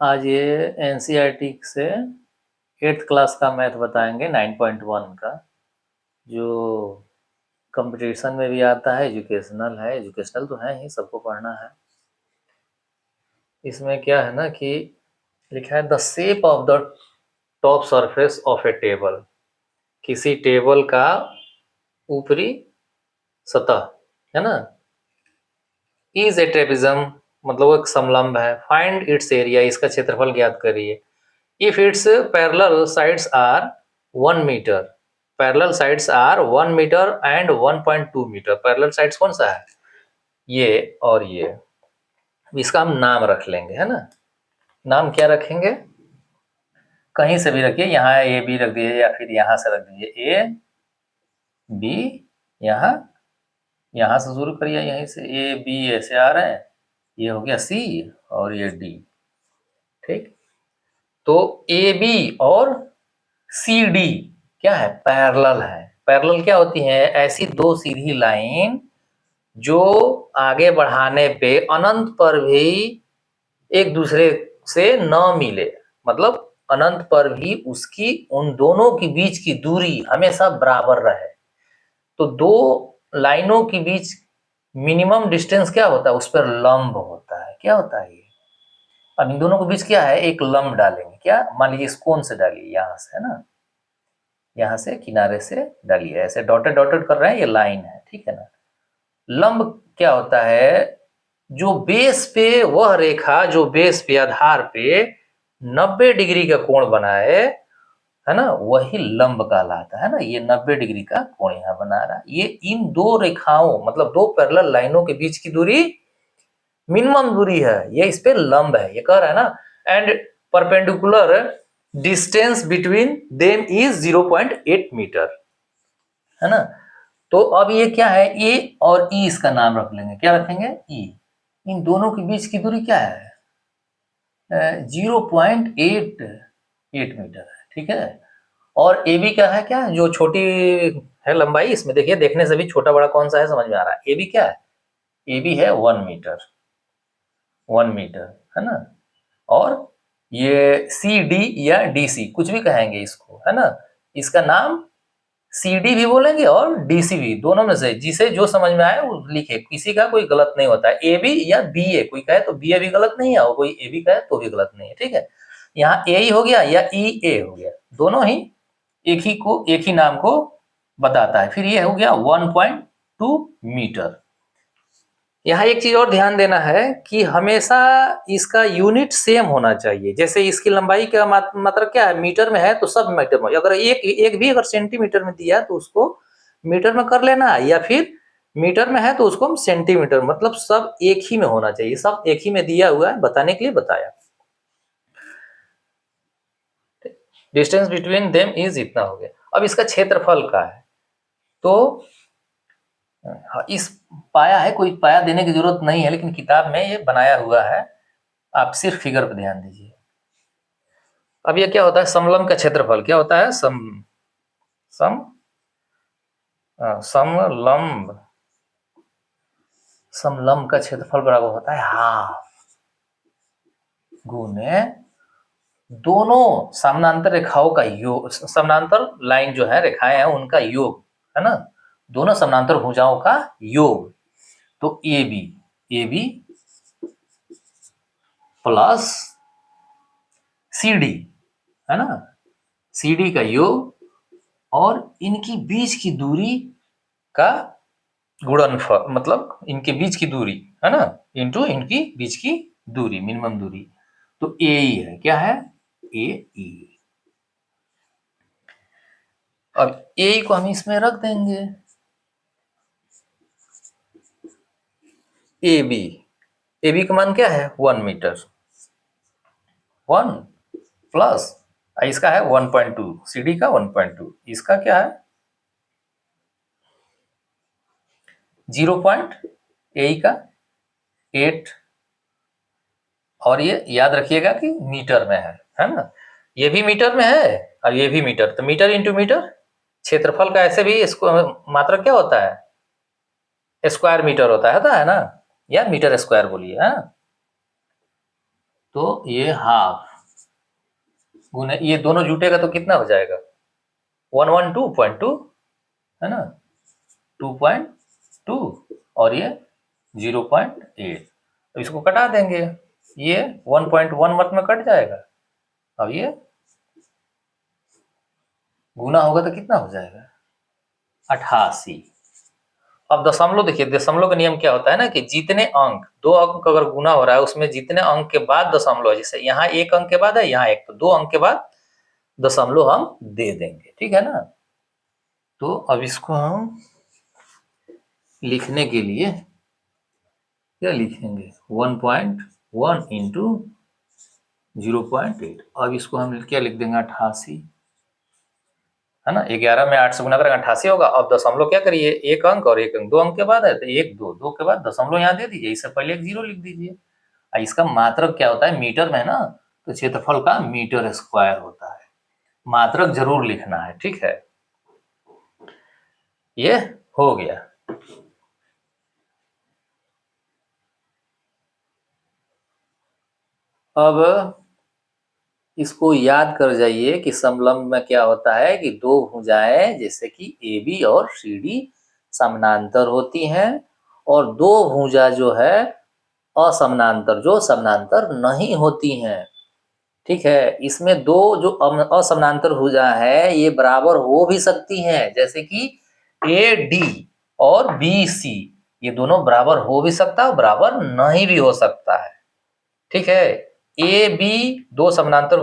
आज ये एनसीईआरटी से 8th क्लास का मैथ बताएंगे 9.1 का, जो कंपटीशन में भी आता है, एजुकेशनल है, एजुकेशनल तो है ही, सबको पढ़ना है। इसमें क्या है ना कि लिखा है the shape of the top surface of A table, किसी टेबल का ऊपरी सतह है ना, इज ए ट्रेपिज्म, मतलब वो एक समलंब है। फाइंड इट्स एरिया, इसका क्षेत्रफल ज्ञात करिए। If its parallel sides are 1 metre, parallel sides are 1 metre and 1.2 metre. Parallel sides कौन सा है, ये और ये। इसका हम नाम रख लेंगे, है ना। नाम क्या रखेंगे, कहीं से भी रखिए, यहाँ ए बी रख दीजिए या फिर यहाँ से रख दीजिए ए बी, यहाँ यहाँ से शुरू करिए, यहीं से ए बी ऐसे आ रहे हैं, ये हो गया सी और ये डी। ठीक, तो ए बी और सी डी क्या है, पैरेलल है। पैरेलल क्या होती है, ऐसी दो सीधी लाइन जो आगे बढ़ाने पे अनंत पर भी एक दूसरे से न मिले, मतलब अनंत पर भी उसकी उन दोनों के बीच की दूरी हमेशा बराबर रहे। तो दो लाइनों के बीच मिनिमम डिस्टेंस क्या होता है, उस पर लंब होता है। क्या होता है ये, अब इन दोनों के बीच क्या है, एक लंब डालेंगे। क्या, मान लीजिए इस कोण से डालिए, यहाँ से, है ना, यहाँ से किनारे से डालिए, ऐसे डॉटेड डॉटेड कर रहे हैं, ये लाइन है, ठीक है ना। लंब क्या होता है, जो बेस पे, वह रेखा जो बेस पे, आधार पे 90 डिग्री का कोण बनाए, है ना, वही लंब कहलाता है ना। ये 90 डिग्री का कोण यहाँ बना रहा है। ये इन दो रेखाओं, मतलब दो पैरेलल लाइनों के बीच की दूरी मिनिमम दूरी है, ये इस पे लंब है, ये कह रहा है ना। And perpendicular distance between them is 0.8 metre, है ना। तो अब ये क्या है, ए और ई, इसका नाम रख लेंगे। क्या रखेंगे, ई। इन दोनों के बीच की दूरी क्या है, 0.88 मीटर है, ठीक है। और ए बी क्या है, क्या जो छोटी है लंबाई, इसमें देखिए, देखने से भी छोटा बड़ा कौन सा है समझ में आ रहा है। ए बी क्या है, ए बी है 1 मीटर, 1 मीटर, है ना। और ये सी डी या डी सी, कुछ भी कहेंगे इसको, है ना। इसका नाम सी डी भी बोलेंगे और डी सी भी, दोनों में से जिसे जो समझ में आए वो लिखे, किसी का कोई गलत नहीं होता है। ए बी या बी ए, कोई कहे तो बी ए भी गलत नहीं है, और कोई ए बी कहे तो भी गलत नहीं है, ठीक है। यहाँ ए ही हो गया या ई ए हो गया, दोनों ही एक ही नाम को बताता है। फिर ये हो गया 1.2 मीटर। यहाँ एक चीज और ध्यान देना है कि हमेशा इसका यूनिट सेम होना चाहिए। जैसे इसकी लंबाई का मतलब क्या है, मीटर में है तो सब मीटर में, अगर एक भी अगर सेंटीमीटर में दिया तो उसको मीटर में कर लेना, या फिर मीटर में है तो उसको हम सेंटीमीटर, मतलब सब एक ही में होना चाहिए। सब एक ही में दिया हुआ है, बताने के लिए बताया। डिस्टेंस बिटवीन देम इज इतना हो गया। अब इसका क्षेत्रफल का है, तो इस पाया है, कोई पाया देने की जरूरत नहीं है, लेकिन किताब में ये बनाया हुआ है, आप सिर्फ फिगर पर ध्यान दीजिए। अब ये क्या होता है, समलंब का क्षेत्रफल क्या होता है, समलंब, समलंब का क्षेत्रफल बराबर होता है हाफ गुने दोनों समानांतर रेखाओं का योग, समानांतर लाइन जो है, रेखाएं हैं, उनका योग, है ना, दोनों समानांतर भुजाओं का योग। तो A B plus C D, है ना, सी डी का योग और इनकी बीच की दूरी का गुणनफल, मतलब इनके बीच की दूरी, है ना, इंटू इनकी बीच की दूरी, मिनिमम दूरी। तो ए ई है, क्या है, ए ई। अब ए को हम इसमें रख देंगे, ए बी का मान क्या है, 1 मीटर, 1 प्लस इसका है 1.2, सी डी का 1.2, इसका क्या है 0.8 का 8, और ये याद रखिएगा कि मीटर में है ना। ये भी मीटर में है और ये भी मीटर, तो मीटर इंटू मीटर। क्षेत्रफल का ऐसे भी इसको मात्रक क्या होता है, स्क्वायर मीटर होता है ना, या मीटर स्क्वायर बोलिए, है। तो ये हाफ गुने ये दोनों जुटेगा तो कितना हो जाएगा 112.2 है ना 2.2 और ये 0.8 तो इसको कटा देंगे ये 1.1 मत में कट जाएगा। अब ये गुना होगा तो कितना हो जाएगा 88। अब दशमलव देखिए दशमलव का नियम क्या होता है ना कि जितने अंक दो अंक अगर गुना हो रहा है उसमें जितने अंक के बाद दशमलव है जैसे यहाँ एक अंक के बाद है यहाँ एक तो दो अंक के बाद दशमलव हम दे देंगे ठीक है ना। तो अब इसको हम लिखने के लिए क्या लिखेंगे 1.1 इंटू 0.8 अब इसको हम क्या लिख देंगे 88 है ना 11 में 8 से गुना करेंगे 88 होगा। अब दशमलव क्या करिए एक अंक और एक अंक दो अंक के बाद है तो एक दो दो के बाद दशमलव यहाँ दे दीजिए इससे पहले एक जीरो लिख दीजिए। इसका मात्रक क्या होता है मीटर में है ना तो क्षेत्रफल का मीटर स्क्वायर होता है मात्रक जरूर लिखना है ठीक है। ये हो गया। अब इसको याद कर जाइए कि समलंब में क्या होता है कि दो भुजाएं जैसे कि ए बी और सी डी समानांतर होती हैं और दो भुजा जो है असमानांतर जो समानांतर नहीं होती हैं ठीक है। इसमें दो जो असमानांतर भुजा है ये बराबर हो भी सकती हैं जैसे कि ए डी और बी सी ये दोनों बराबर हो भी सकता है बराबर नहीं भी हो सकता है ठीक है। ए बी दो समानांतर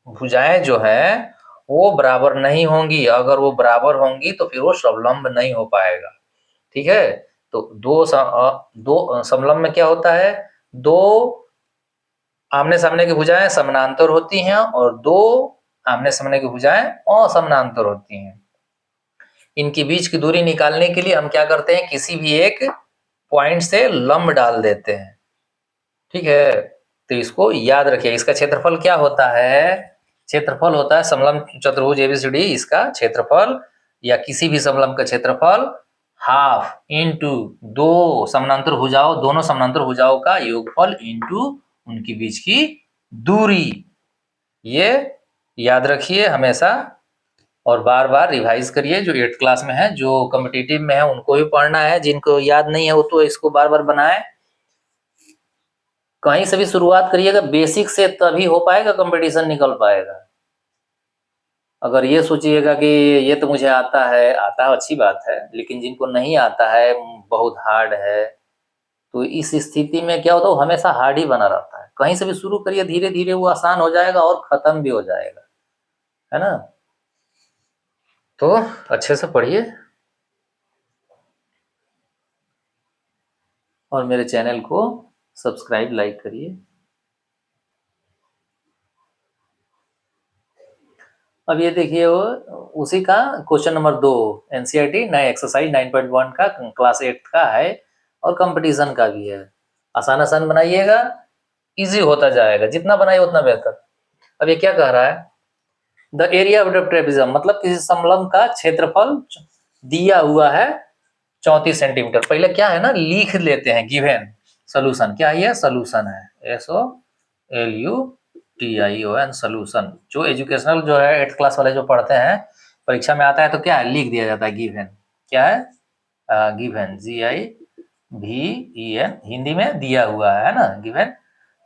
भुजाएं जो है वो बराबर नहीं होंगी अगर वो बराबर होंगी तो फिर वो समलंब नहीं हो पाएगा ठीक है। तो दो समलंब में क्या होता है दो आमने सामने की भुजाएं समानांतर होती हैं और दो आमने सामने की भुजाएं असमानांतर होती हैं। इनके बीच की दूरी निकालने के लिए हम क्या करते हैं किसी भी एक पॉइंट से लंब डाल देते हैं ठीक है। तो इसको याद रखिए इसका क्षेत्रफल क्या होता है क्षेत्रफल होता है समलंब चतुर्भुज एबीसीडी इसका क्षेत्रफल या किसी भी समलंब का क्षेत्रफल हाफ इंटू दो समानांतर भुजाओं दोनों समानांतर भुजाओं का योगफल इंटू उनके बीच की दूरी। ये याद रखिए हमेशा और बार बार रिवाइज करिए जो 8th क्लास में है जो कॉम्पिटिटिव में है उनको भी पढ़ना है जिनको याद नहीं है वो तो इसको बार बार बनाए कहीं से भी शुरुआत करिएगा बेसिक से तभी हो पाएगा कंपटीशन निकल पाएगा। अगर ये सोचिएगा कि ये तो मुझे आता है अच्छी बात है लेकिन जिनको नहीं आता है बहुत हार्ड है तो इस स्थिति में क्या होता है हमेशा हार्ड ही बना रहता है। कहीं से भी शुरू करिए धीरे धीरे वो आसान हो जाएगा और खत्म भी हो जाएगा है ना। तो अच्छे से पढ़िए और मेरे चैनल को सब्सक्राइब लाइक करिए। अब ये देखिए वो उसी का क्वेश्चन नंबर 2 एनसीईआरटी नए एक्सरसाइज 9.1 का क्लास 8 का है और कंपटीशन का भी है। आसान आसान बनाइएगा इजी होता जाएगा जितना बनाइए उतना बेहतर। अब ये क्या कह रहा है द एरिया ऑफ ट्रेपेजियम मतलब किसी समलंब का क्षेत्रफल दिया हुआ है 34 सेंटीमीटर। पहले क्या है ना लिख लेते हैं गिवन सोल्यूशन क्या है सोल्यूशन है SOLUTION सोल्यूशन जो एजुकेशनल जो है 8th क्लास वाले जो पढ़ते हैं परीक्षा में आता है तो क्या है लिख दिया जाता है गिवन क्या है गिवन GIVEN हिंदी में दिया हुआ है ना गिवन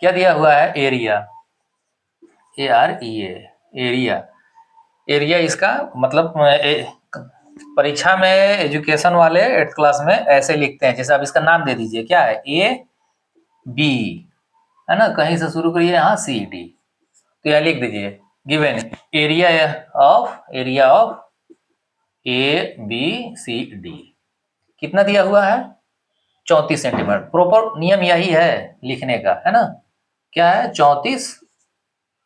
क्या दिया हुआ है एरिया AREA एरिया एरिया इसका मतलब परीक्षा में एजुकेशन वाले 8th क्लास में ऐसे लिखते हैं जैसे आप इसका नाम दे दीजिए क्या है AB है ना कहीं से शुरू करिए यहाँ CD तो यह लिख दीजिए गिवन एरिया ऑफ ABCD कितना दिया हुआ है 34 सेंटीमीटर। प्रॉपर नियम यही है लिखने का है ना क्या है 34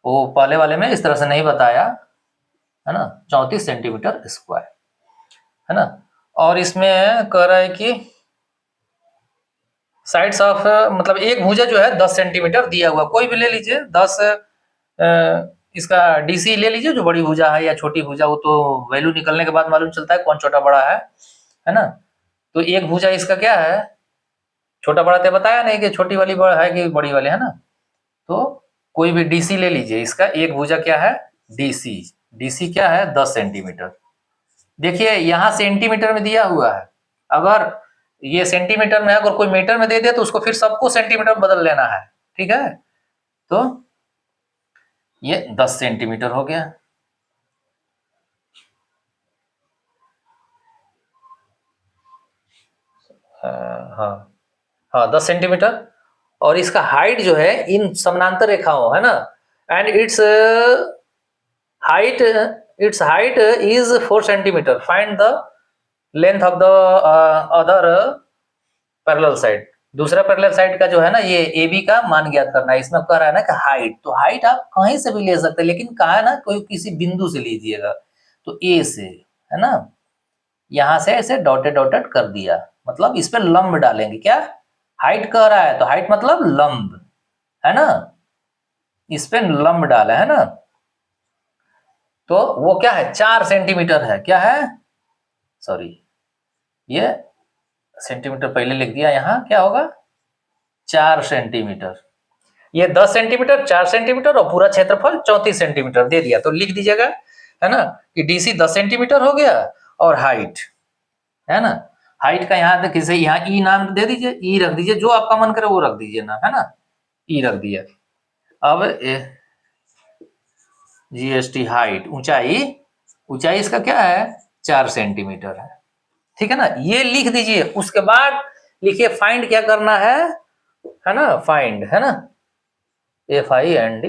वो पहले वाले में इस तरह से नहीं बताया है ना 34 सेंटीमीटर स्क्वायर है ना। और इसमें कह रहा है कि साइड्स ऑफ मतलब एक भुजा जो है 10 सेंटीमीटर दिया हुआ कोई भी ले लीजिए 10 इसका DC ले लीजिए जो बड़ी भुजा है या छोटी भुजा वो तो वैल्यू निकलने के बाद मालूम चलता है कौन छोटा बड़ा है ना। तो एक भुजा इसका क्या है छोटा बड़ा तो बताया नहीं कि छोटी वाली बड़ा है कि बड़ी वाली है ना। तो कोई भी डीसी ले लीजिए, इसका एक भुजा क्या है, डीसी। डीसी क्या है, 10 सेंटीमीटर। देखिए यहाँ सेंटीमीटर में दिया हुआ है, अगर ये सेंटीमीटर में है, अगर कोई मीटर में दे दे तो उसको फिर सबको सेंटीमीटर में बदल लेना है, ठीक है। तो ये 10 सेंटीमीटर हो गया। हाँ हाँ 10 सेंटीमीटर। और इसका हाइट जो है इन समानांतर रेखाओं है ना, and height it's height is 4 centimetre. Find the length of the other parallel side. दूसरा पैरेलल साइड का जो है ना, ये ए बी का मान ज्ञात करना है। इसमें कह रहा है ना कि हाइट, तो हाइट आप कहीं से भी ले सकते हैं, लेकिन कहा है ना कोई किसी बिंदु से लीजिएगा, तो ए से, है ना। यहां से ऐसे डॉटेड डॉटेड कर दिया, मतलब इस पे लंब डालेंगे। क्या हाइट कह रहा है, तो हाइट मतलब लंब, है ना, इस पे लंब डाला है ना। तो वो क्या है, 4 सेंटीमीटर है। क्या है, सॉरी, ये सेंटीमीटर पहले लिख दिया, यहाँ क्या होगा, 4 सेंटीमीटर। ये 10 सेंटीमीटर, 4 सेंटीमीटर और पूरा क्षेत्रफल 34 सेंटीमीटर दे दिया। तो लिख दीजिएगा, है ना, कि डीसी 10 सेंटीमीटर हो गया, और हाइट, है ना, हाइट का यहाँ तक किसे, यहाँ ई नाम दे दीजिए, ई रख दीजिए, जो आपका मन करे वो रख दीजिए ना, है ना, ई रख दिया। अब जीएसटी हाइट, ऊंचाई, ऊंचाई इसका क्या है, 4 सेंटीमीटर है, ठीक है ना, ये लिख दीजिए। उसके बाद लिखिए फाइंड क्या करना है ना, फाइंड, है ना, FIND,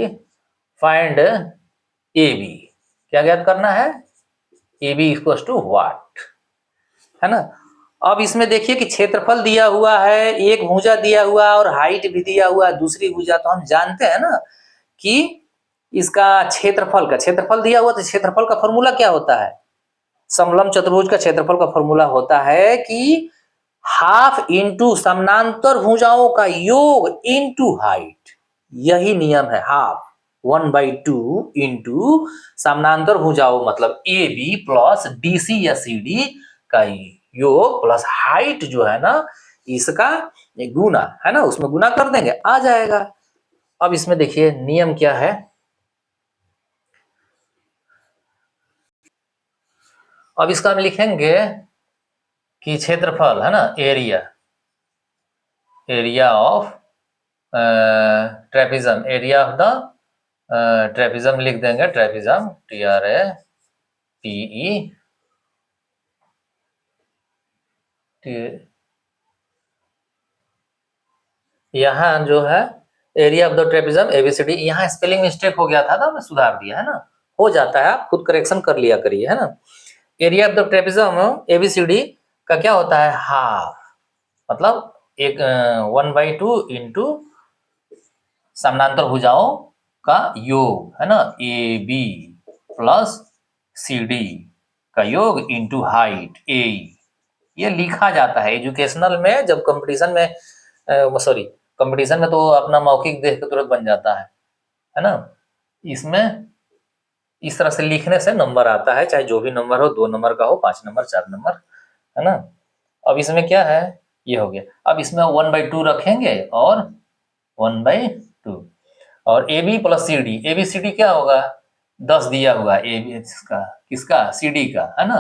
फाइंड ए बी। क्या ज्ञात करना है, ए बी इक्वल टू वाट, है ना। अब इसमें देखिए कि क्षेत्रफल दिया हुआ है, एक भुजा दिया हुआ है, और हाइट भी दिया हुआ है दूसरी भुजा। तो हम जानते हैं ना कि इसका क्षेत्रफल दिया हुआ, तो क्षेत्रफल का फॉर्मूला क्या होता है, समलंब चतुर्भुज का क्षेत्रफल का फॉर्मूला होता है कि हाफ इंटू समानांतर भुजाओं का योग इंटू हाइट। यही नियम है, हाफ 1/2 इंटू समानांतर भुजाओं, मतलब ए बी प्लस डीसी या सी डी का योग प्लस हाइट जो है ना इसका गुना, है ना, उसमें गुना कर देंगे, आ जाएगा। अब इसमें देखिए नियम क्या है। अब इसका हम लिखेंगे कि क्षेत्रफल, है ना, area of trapezium, area of the trapezium लिख देंगे, ट्रेपिज्म TRAPE। यहाँ जो है area of the trapezium ABCD, यहाँ स्पेलिंग मिस्टेक हो गया था ना, मैं सुधार दिया, है ना, हो जाता है, आप खुद करेक्शन कर लिया करिए, है ना। Area of the trapezium ABCD का क्या होता है, हाफ, मतलब 1/2 इंटू समानांतर भुजाओं का योग, है ना, AB प्लस CD का योग इंटू हाइट AE। ये लिखा जाता है एजुकेशनल में, जब कंपटीशन में, सॉरी, कंपटीशन में तो अपना मौखिक देख के तुरंत बन जाता है ना। इसमें इस तरह से लिखने से नंबर आता है, चाहे जो भी नंबर हो, 2 नंबर का हो, 5 नंबर, 4 नंबर, है ना। अब इसमें क्या है, ये हो गया। अब इसमें 1/2 रखेंगे और 1/2, और A B plus C D. A B C D क्या होगा, 10 दिया हुआ ए बी का, किसका, सी डी का, है ना।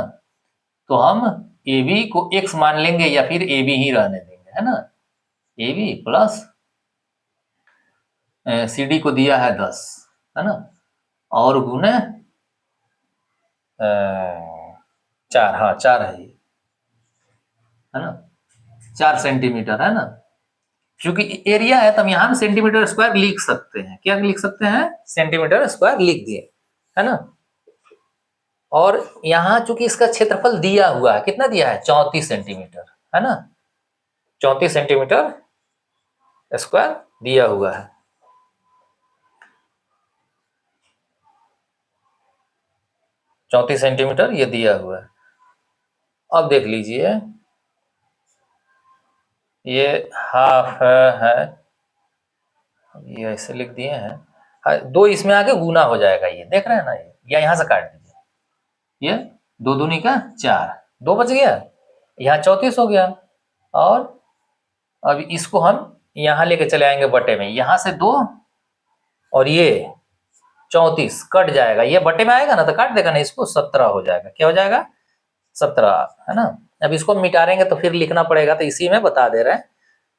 तो हम ए बी को x मान लेंगे या फिर ए बी ही रहने देंगे, है ना। A B plus C D को दिया है 10, है ना, और गुने 4, हाँ 4 है ना, 4 सेंटीमीटर, है ना। क्योंकि एरिया है तो हम यहाँ सेंटीमीटर स्क्वायर लिख सकते हैं। क्या लिख सकते हैं, सेंटीमीटर स्क्वायर लिख दिए, है ना। और यहाँ चूंकि इसका क्षेत्रफल दिया हुआ है, कितना दिया है, 34 सेंटीमीटर, है ना, 34 सेंटीमीटर स्क्वायर दिया हुआ है। चौंतीस सेंटीमीटर ये दिया हुआ है। अब देख लीजिए, ये हाफ है, ये ऐसे लिख दिए हैं, 2 इसमें आके गुना हो जाएगा, ये देख रहे हैं ना, ये या यहाँ से काट दीजिए, ये 2 दूनी का 4, 2 बच गया, यहाँ 34 हो गया। और अब इसको हम यहाँ लेके चले आएंगे बटे में, यहाँ से 2 और ये 34 कट जाएगा, ये बटे में आएगा ना तो काट देगा ना इसको, 17 हो जाएगा। क्या हो जाएगा? 17, है ना। अब इसको मिटाएंगे तो फिर लिखना पड़ेगा, तो इसी में बता दे रहे हैं।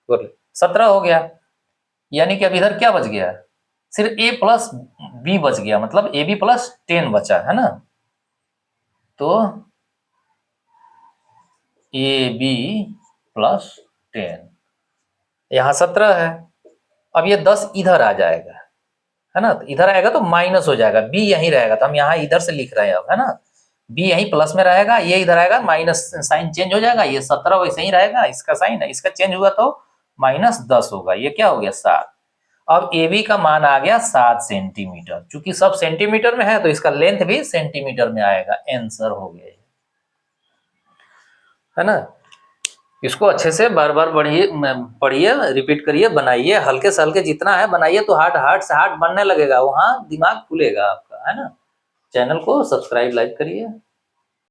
बोलिए 17 हो गया, यानी कि अब इधर क्या बच गया? सिर्फ a प्लस बी बच गया, मतलब ए बी प्लस 10 बचा, है ना। तो ए बी प्लस 10, यहाँ 17 है। अब ये 10 इधर आ जाएगा, है ना, तो इधर आएगा तो माइनस हो जाएगा, बी यहीं रहेगा, तो हम यहाँ इधर से लिख रहे हैं अब, है ना। बी यहीं प्लस में रहेगा, ये इधर आएगा, माइनस साइन चेंज हो जाएगा, ये 17 वैसे ही रहेगा, इसका साइन है, इसका चेंज हुआ तो -10 होगा, ये क्या हो गया? 7। अब ए बी का मान आ गया 7 सेंटीमीटर, चूंकि सब सेंटीमीटर में है तो इसका लेंथ भी सेंटीमीटर में आएगा। आंसर हो गया, है ना। इसको अच्छे से बार बार पढ़िए, रिपीट करिए, बनाइए, हल्के से हल्के जितना है बनाइए, तो हार्ड से हार्ड बनने लगेगा, वहां दिमाग खुलेगा आपका, है ना। चैनल को सब्सक्राइब लाइक करिए।